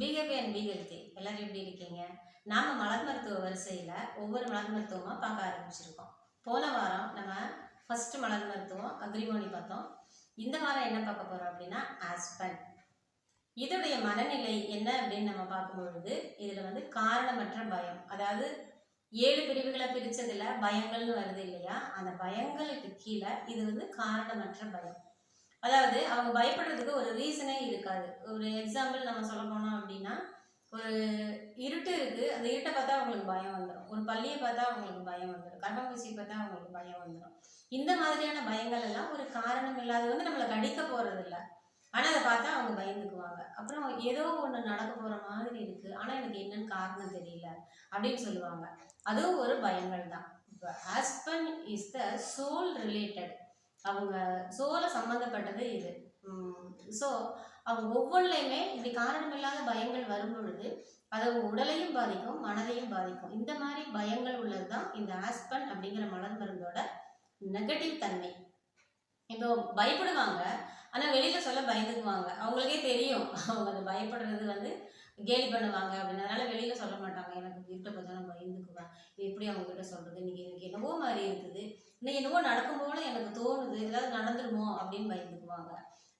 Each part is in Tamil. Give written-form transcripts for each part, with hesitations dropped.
B happy and be healthy. எல்லாரும் எப்படி இருக்கீங்க? நாம மலர் மருத்துவ வரிசையில் ஒவ்வொரு மலர் மருத்துவமாக பார்க்க ஆரம்பிச்சிருக்கோம். போன வாரம் நம்ம ஃபர்ஸ்ட் மலர் மருத்துவம் அக்ரிமோனி பார்த்தோம். இந்த வாரம் என்ன பார்க்க போகிறோம் அப்படின்னா ஆஸ்பன். இதோடைய மனநிலை என்ன அப்படின்னு நம்ம பார்க்கும்பொழுது இதில் காரணமற்ற பயம், அதாவது 7 பிரிவுகளை பிரித்ததில் பயங்கள்னு வருது இல்லையா, அந்த பயங்களுக்கு கீழே இது காரணமற்ற பயம். அதாவது அவங்க பயப்படுறதுக்கு ஒரு ரீசனே இருக்காது. ஒரு எக்ஸாம்பிள் நம்ம சொல்ல போனோம் அப்படின்னா, ஒரு இருட்டு இருக்குது, அந்த இருட்டை பார்த்தா அவங்களுக்கு பயம் வந்துடும். ஒரு பள்ளியை பார்த்தா அவங்களுக்கு பயம் வந்துடும். கர்ப்பப்பூசியை பார்த்தா அவங்களுக்கு பயம் வந்துடும். இந்த மாதிரியான பயங்கள் எல்லாம் ஒரு காரணம் இல்லாத நம்மளை கடிக்க போகிறது இல்லை, ஆனால் அதை பார்த்தா அவங்க பயந்துக்குவாங்க. அப்புறம் ஏதோ ஒன்று நடக்க போகிற மாதிரி இருக்குது, ஆனால் எனக்கு என்னன்னு காரணம் தெரியல அப்படின்னு சொல்லுவாங்க. அதுவும் ஒரு பயங்கள் தான். இப்போ aspen is the soul related, அவங்க சோலை சம்மந்தப்பட்டது இது. ஸோ அவங்க ஒவ்வொன்றுலையுமே இப்படி காரணமில்லாத பயங்கள் வரும் பொழுது அது அவங்க உடலையும் பாதிக்கும், மனதையும் பாதிக்கும். இந்த மாதிரி பயங்கள் உள்ளது தான் இந்த ஆஸ்பன் அப்படிங்கிற மலர் மருந்தோட நெகட்டிவ் தன்மை. இப்போ பயப்படுவாங்க, ஆனால் வெளியில் சொல்ல பயந்துக்குவாங்க. அவங்களுக்கே தெரியும் அவங்க அது பயப்படுறது கேலி பண்ணுவாங்க அப்படின்னு, அதனால் வெளியில் சொல்ல மாட்டாங்க. எனக்கு வீட்டை பார்த்தா நான் பயந்துக்குவேன், எப்படி அவங்ககிட்ட சொல்கிறது, இன்றைக்கி எனக்கு என்னவோ மாதிரி இருக்குது, இன்னைக்கு என்னவோ நடக்கும் போல எனக்கு தோணுது, ஏதாவது நடந்துருமோ அப்படின்னு பயந்துக்குவாங்க.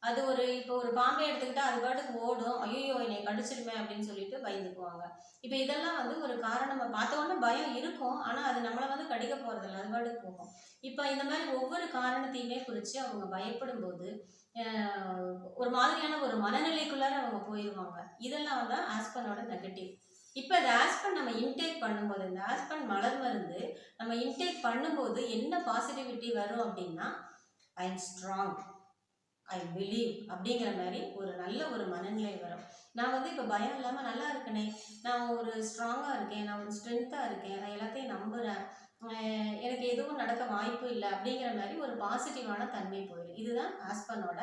அது இப்போ ஒரு பாம்பை எடுத்துக்கிட்டா அது பாட்டுக்கு ஓடும், ஐயோ என்னை கடிச்சிருமே அப்படின்னு சொல்லிட்டு பயந்துக்குவாங்க. இப்போ இதெல்லாம் ஒரு காரணம், பார்த்த உடனே பயம் இருக்கும், ஆனால் அது நம்மளை கடிக்க போகிறதில்ல, அது பாட்டுக்கு போகும். இப்போ இந்த மாதிரி ஒவ்வொரு காரணத்தையுமே குறித்து அவங்க பயப்படும் போது ஒரு மாதிரியான ஒரு மனநிலைக்குள்ளார அவங்க போயிடுவாங்க. இதெல்லாம் தான் ஆஸ்பனோட நெகட்டிவ். இப்போ இந்த ஆஸ்பன் நம்ம இன்டேக் பண்ணும்போது, இந்த ஆஸ்பன் மலர் மருந்து நம்ம இன்டேக் பண்ணும்போது என்ன பாசிட்டிவிட்டி வரும் அப்படின்னா, I am strong, I believe அப்படிங்கிற மாதிரி ஒரு நல்ல ஒரு மனநிலை வரும். நான் இப்போ பயம் இல்லாமல் நல்லா இருக்கனே, நான் ஒரு ஸ்ட்ராங்காக இருக்கேன், நான் ஒரு ஸ்ட்ரென்த்தாக இருக்கேன், நான் எல்லாத்தையும் நம்புகிறேன், எனக்கு எதுவும் நடக்க வாய்ப்பு இல்லை அப்படிங்கிற மாதிரி ஒரு பாசிட்டிவான தன்மை போயிடும். இதுதான் ஆஸ்பனோட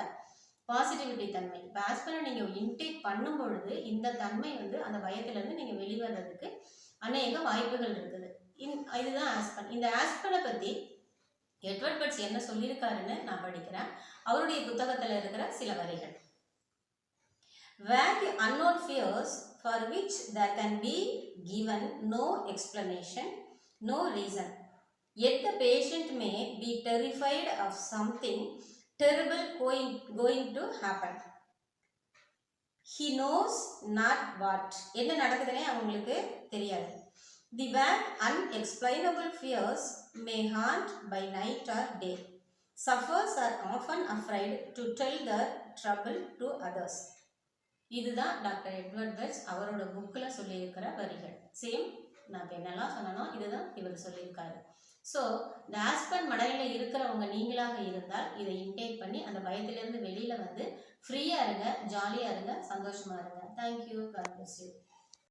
பாசிட்டிவிட்டி தன்மை. இப்போ ஆஸ்பனை நீங்கள் இன்டேக் பண்ணும் பொழுது இந்த தன்மை அந்த பயத்திலேருந்து நீங்கள் வெளிவரதுக்கு அநேக வாய்ப்புகள் இருக்குது. இதுதான் ஆஸ்பன். இந்த ஆஸ்பனை பற்றி எட்வர்ட் பர்ட்ஸ் என்ன சொல்லியிருக்காருன்னு நான் படிக்கிறேன். அவருடைய புத்தகத்தில் இருக்கிற சில வரிகள். Vague unknown fears for which there can be given no explanation, no reason. Yet the patient may be terrified of something terrible going to happen. He knows not what. என்ன நடக்குதுன்னே அவங்களுக்கு தெரியாது. The vague unexplainable fears may haunt by night or day. Sufferers are often afraid to tell their trouble to others. இதுதான் டாக்டர் எட்வர்ட் பர்ட்ஸ் அவரோட புக்கில் சொல்லியிருக்கிற வரிகள். சேம் நான் இப்போ என்னெல்லாம் சொன்னனோ இதுதான் இவர் சொல்லியிருக்காரு. ஸோ இந்த ஆஸ்பன் மனநிலை இருக்கிறவங்க நீங்களாக இருந்தால் இதை இன்டேக் பண்ணி அந்த பயத்திலேருந்து வெளியில் ஃப்ரீயாக இருங்க, ஜாலியாக இருங்க, சந்தோஷமாக இருங்க. தேங்க்யூ. God bless you.